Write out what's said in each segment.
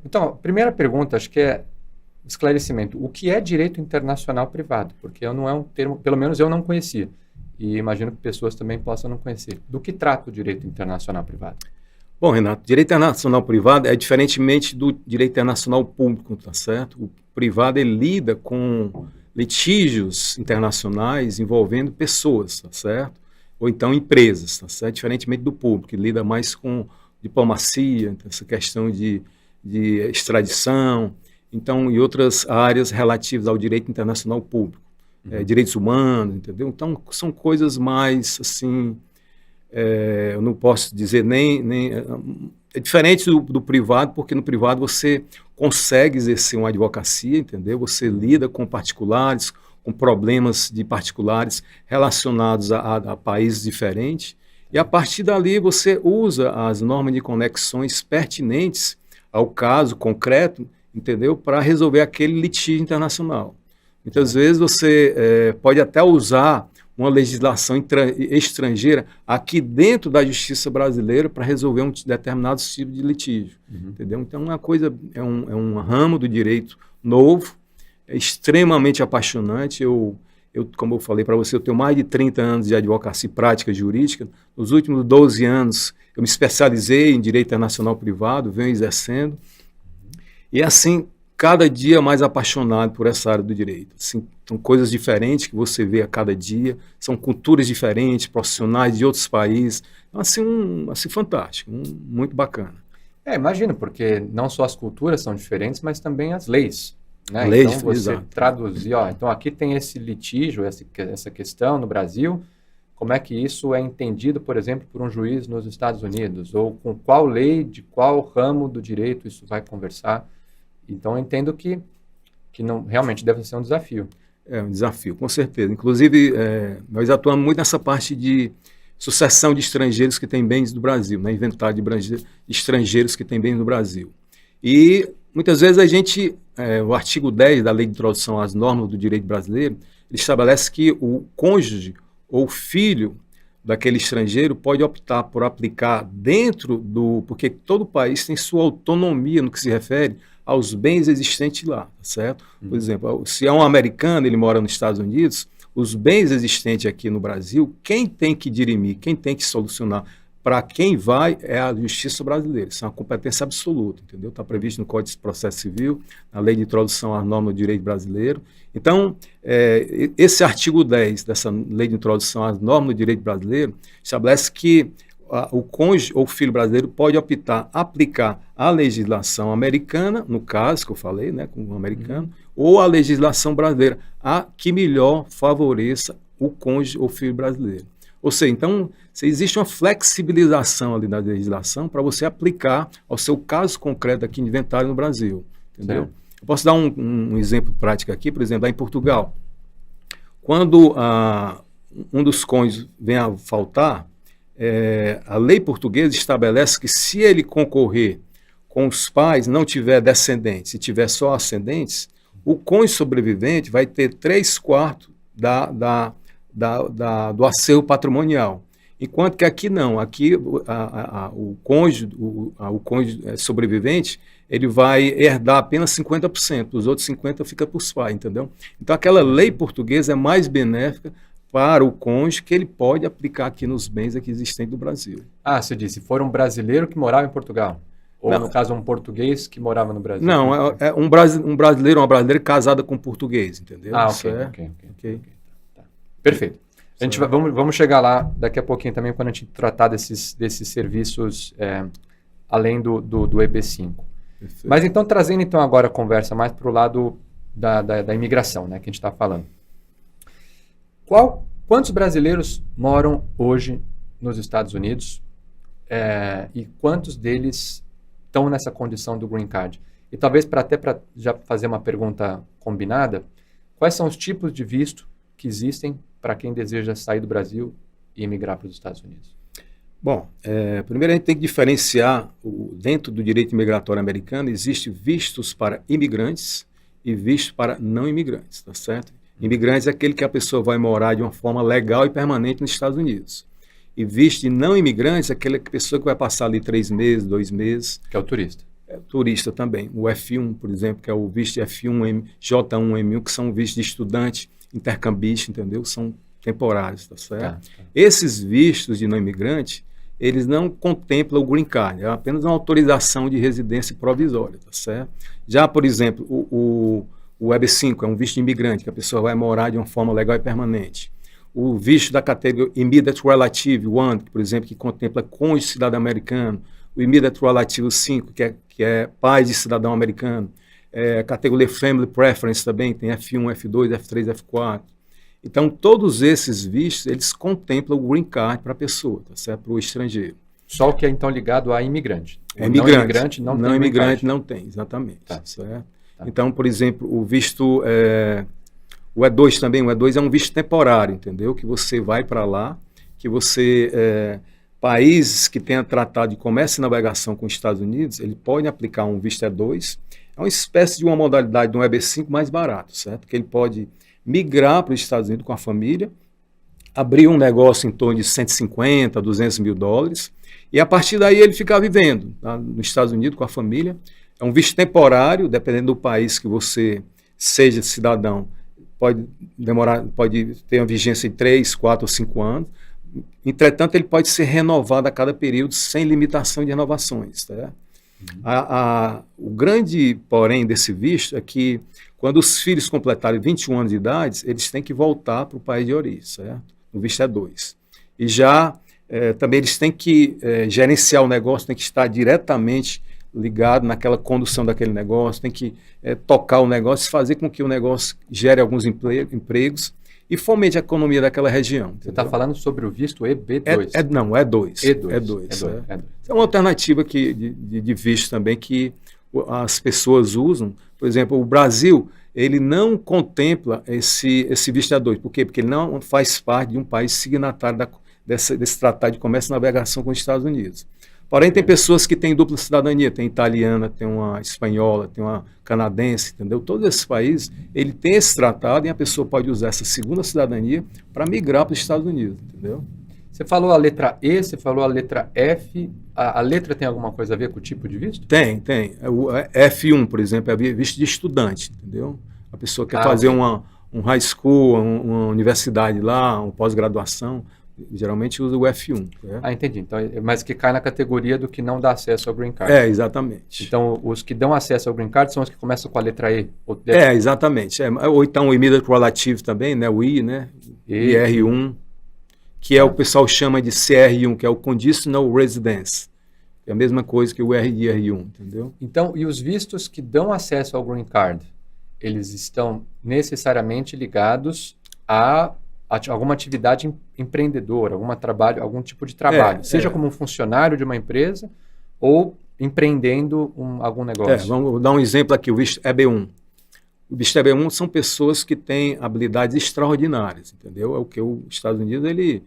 Então, primeira pergunta, acho que é esclarecimento. O que é direito internacional privado? Porque não é um termo, pelo menos eu não conhecia. E imagino que pessoas também possam não conhecer. Do que trata o direito internacional privado? Bom, Renato, direito internacional privado é diferentemente do direito internacional público, tá certo? O privado ele lida com litígios internacionais envolvendo pessoas, tá certo? Ou então empresas, tá certo? Diferentemente do público, que lida mais com diplomacia, essa questão de extradição, então, e outras áreas relativas ao direito internacional público, direitos humanos, entendeu? Então, são coisas mais, assim, eu não posso dizer é diferente do privado, porque no privado você consegue exercer uma advocacia, entendeu? Você lida com particulares, com problemas de particulares relacionados a países diferentes, e a partir dali você usa as normas de conexões pertinentes ao caso concreto, entendeu? Para resolver aquele litígio internacional. Muitas vezes você pode até usar uma legislação estrangeira aqui dentro da justiça brasileira para resolver um determinado tipo de litígio, entendeu? Então, uma coisa, é um ramo do direito novo, é extremamente apaixonante. Como eu falei para você, eu tenho mais de 30 anos de advocacia e prática jurídica. Nos últimos 12 anos, eu me especializei em direito internacional privado, venho exercendo. E assim, cada dia mais apaixonado por essa área do direito. Assim, são coisas diferentes que você vê a cada dia, são culturas diferentes, profissionais de outros países. Então, assim fantástico, muito bacana. Imagino, porque não só as culturas são diferentes, mas também as leis. Né? Leis, então, você exato. traduzir, então aqui tem esse litígio, essa questão no Brasil, como é que isso é entendido, por exemplo, por um juiz nos Estados Unidos? Ou com qual lei, de qual ramo do direito isso vai conversar? Então, eu entendo que não, realmente deve ser um desafio. É um desafio, com certeza. Inclusive, nós atuamos muito nessa parte de sucessão de estrangeiros que têm bens do Brasil, né? Inventário de estrangeiros que têm bens do Brasil. E, muitas vezes, o artigo 10 da Lei de Introdução às Normas do Direito Brasileiro, ele estabelece que o cônjuge ou filho daquele estrangeiro pode optar por aplicar porque todo país tem sua autonomia no que se refere aos bens existentes lá, certo? Por exemplo, se é um americano, ele mora nos Estados Unidos, os bens existentes aqui no Brasil, quem tem que dirimir, quem tem que solucionar, para quem vai é a justiça brasileira. Isso é uma competência absoluta, entendeu? Está previsto no Código de Processo Civil, na Lei de Introdução às Normas do Direito Brasileiro. Então, esse artigo 10 dessa Lei de Introdução às Normas do Direito Brasileiro estabelece que o cônjuge ou filho brasileiro pode optar aplicar a legislação americana, no caso que eu falei, né, com o americano, ou a legislação brasileira, a que melhor favoreça o cônjuge ou filho brasileiro. Ou seja, então, existe uma flexibilização ali da legislação para você aplicar ao seu caso concreto aqui de inventário no Brasil. Entendeu? Certo. Eu posso dar um exemplo prático aqui, por exemplo, lá em Portugal. Quando um dos cônjuges vem a faltar, a lei portuguesa estabelece que se ele concorrer com os pais, não tiver descendentes, se tiver só ascendentes, o cônjuge sobrevivente vai ter 3/4 do acervo patrimonial. Enquanto que aqui não, aqui o cônjuge sobrevivente, ele vai herdar apenas 50%, os outros 50% fica para os pais, entendeu? Então aquela lei portuguesa é mais benéfica para o cônjuge que ele pode aplicar aqui nos bens aqui existentes do Brasil. Você disse, se for um brasileiro que morava em Portugal, ou não, no caso um português que morava no Brasil. Não, é um brasileiro, uma brasileira casada com um português, entendeu? Ok. Tá. Perfeito. A gente vamos chegar lá daqui a pouquinho também, quando a gente tratar desses serviços além do EB5. Perfeito. Mas então, trazendo então agora a conversa mais para o lado da imigração, né, que a gente está falando. Quantos brasileiros moram hoje nos Estados Unidos e quantos deles estão nessa condição do Green Card? E talvez para já fazer uma pergunta combinada, quais são os tipos de visto que existem para quem deseja sair do Brasil e emigrar para os Estados Unidos? Bom, primeiro a gente tem que diferenciar, dentro do direito imigratório americano, existe vistos para imigrantes e vistos para não imigrantes, tá certo? Imigrantes é aquele que a pessoa vai morar de uma forma legal e permanente nos Estados Unidos. E visto de não imigrantes é aquela pessoa que vai passar ali 3 meses, 2 meses. Que é o turista. turista também. O F1, por exemplo, que é o visto F1, J1M1, que são vistos de estudante, intercambista, entendeu? São temporários, tá certo? Esses vistos de não imigrante, eles não contemplam o Green Card, é apenas uma autorização de residência provisória, tá certo? Já, por exemplo, o EB5 é um visto de imigrante, que a pessoa vai morar de uma forma legal e permanente. O visto da categoria Immediate Relative 1, por exemplo, que contempla cônjuge cidadão americano. O Immediate Relative 5, que é pai de cidadão americano. A categoria Family Preference também, tem F1, F2, F3, F4. Então, todos esses vistos, eles contemplam o Green Card para a pessoa, tá certo? Para o estrangeiro. Só o que é, então, ligado a imigrante. Imigrante. Não tem imigrante não tem, exatamente. Tá. Certo? Tá. Então, por exemplo, o visto... o E2 também, o E2 é um visto temporário, entendeu? Que você vai para lá, que você... países que tenham tratado de comércio e navegação com os Estados Unidos, ele pode aplicar um visto E2. É uma espécie de uma modalidade de um EB5 mais barato, certo? Que ele pode migrar para os Estados Unidos com a família, abrir um negócio em torno de 150, 200 mil dólares, e a partir daí ele ficar vivendo tá, nos Estados Unidos com a família. É um visto temporário, dependendo do país que você seja cidadão, pode ter uma vigência de 3, 4 ou 5 anos. Entretanto, ele pode ser renovado a cada período sem limitação de renovações. Tá? O grande, porém, desse visto é que quando os filhos completarem 21 anos de idade, eles têm que voltar para o país de origem, certo? O visto é 2. E já também eles têm que gerenciar o negócio, tem que estar diretamente ligado naquela condução daquele negócio, tem que tocar o negócio, fazer com que o negócio gere alguns empregos e fomente a economia daquela região. Você está falando sobre o visto EB2? Não, E2. E2. É uma alternativa de visto também que as pessoas usam. Por exemplo, o Brasil, ele não contempla esse visto E2. Por quê? Porque ele não faz parte de um país signatário desse Tratado de Comércio e Navegação com os Estados Unidos. Porém, tem pessoas que têm dupla cidadania, tem italiana, tem uma espanhola, tem uma canadense, entendeu? Todos esses países, ele tem esse tratado e a pessoa pode usar essa segunda cidadania para migrar para os Estados Unidos, entendeu? Você falou a letra E, você falou a letra F. A letra tem alguma coisa a ver com o tipo de visto? Tem. O F1, por exemplo, é visto de estudante, entendeu? A pessoa quer fazer um high school, uma universidade lá, uma pós-graduação, geralmente usa o F1. Entendi. Então, mas que cai na categoria do que não dá acesso ao Green Card. Exatamente. Então, os que dão acesso ao Green Card são os que começam com a letra E? Exatamente. Ou então o Immediate Relative também, né? O I, né? IR1, que o pessoal chama de CR1, que é o Conditional Residence. É a mesma coisa que o RR1, entendeu? Então, e os vistos que dão acesso ao Green Card, eles estão necessariamente ligados a alguma atividade empreendedora, algum tipo de trabalho, seja como um funcionário de uma empresa ou empreendendo algum negócio. Vamos dar um exemplo aqui, o visto EB1. O visto EB1 são pessoas que têm habilidades extraordinárias, entendeu? É o que os Estados Unidos, ele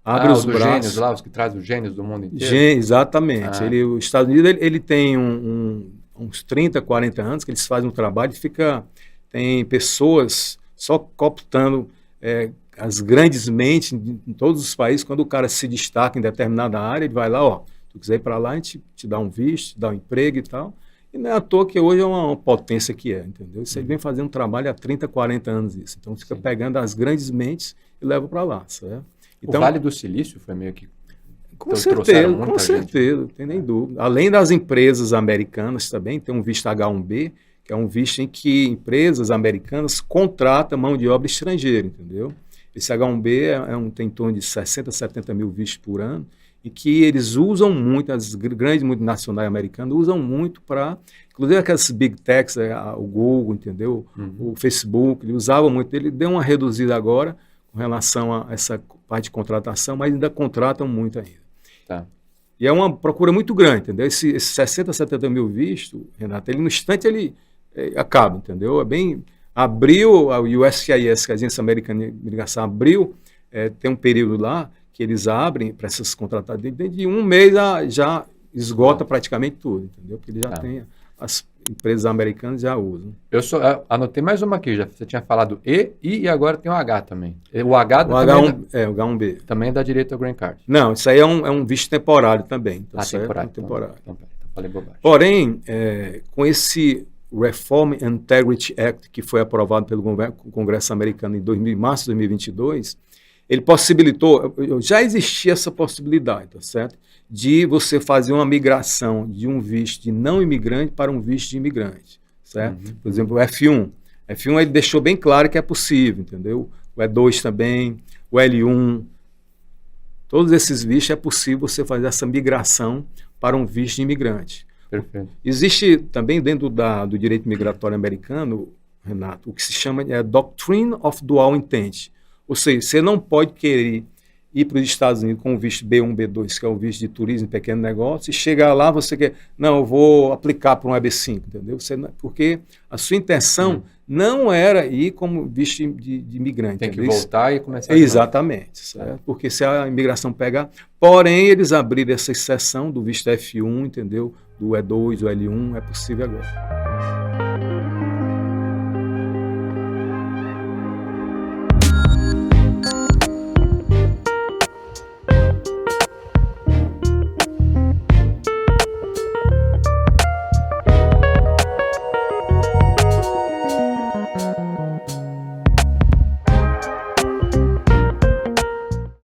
abre os braços. Gênios lá, os que trazem os gênios do mundo inteiro? Exatamente. Os Estados Unidos, ele tem uns 30, 40 anos que eles fazem um trabalho e tem pessoas só cooptando as grandes mentes em todos os países. Quando o cara se destaca em determinada área, ele vai lá, se tu quiser ir para lá, a gente te dá um visto, te dá um emprego e tal. E não é à toa que hoje é uma potência que entendeu? Isso aí vem fazendo um trabalho há 30, 40 anos isso. Então fica pegando as grandes mentes e leva para lá, certo? Então, o Vale do Silício foi meio que... Com certeza, não tem nem dúvida. Além das empresas americanas também, tem um visto H1B, que é um visto em que empresas americanas contratam mão de obra estrangeira, entendeu? Esse H1B tem em torno de 60, 70 mil vistos por ano, e que eles usam muito, as grandes multinacionais americanas usam muito para, inclusive aquelas big techs, o Google, entendeu? O Facebook, ele usava muito, ele deu uma reduzida agora com relação a essa parte de contratação, mas ainda contratam muito ainda. Tá. E é uma procura muito grande, entendeu? Esse 60, 70 mil vistos, Renato, no instante ele acaba, entendeu? Abriu a USCIS, que é a Agência Americana de Imigração, tem um período lá que eles abrem para essas contratadas, dentro de um mês já esgota praticamente tudo, entendeu? Porque ele já tem, as empresas americanas já usam. Eu anotei mais uma aqui, você tinha falado I e agora tem o H também. O H o H1B. Também dá direito ao Green Card. Não, isso aí é um visto temporário também. Tá certo? Temporário. Temporário. Então, falei bobagem. Porém, com esse Reform Integrity Act, que foi aprovado pelo Congresso americano em março de 2022, ele possibilitou, já existia essa possibilidade, tá certo? De você fazer uma migração de um visto de não imigrante para um visto de imigrante, certo? Por exemplo, o F1. F1 ele deixou bem claro que é possível, entendeu? O E2 também, o L1. Todos esses vistos é possível você fazer essa migração para um visto de imigrante. Perfeito. Existe também dentro do direito migratório americano, Renato, o que se chama de Doctrine of Dual Intent. Ou seja, você não pode querer ir para os Estados Unidos com o visto B1, B2, que é o visto de turismo e pequeno negócio, e chegar lá você quer, não, eu vou aplicar para um EB5, entendeu? Porque a sua intenção não era ir como visto de imigrante. Tem que entendeu? voltar e começar. Exatamente, certo? Porque se a imigração pegar, porém eles abriram essa exceção do visto F1, entendeu? Do E2, do L1, é possível agora.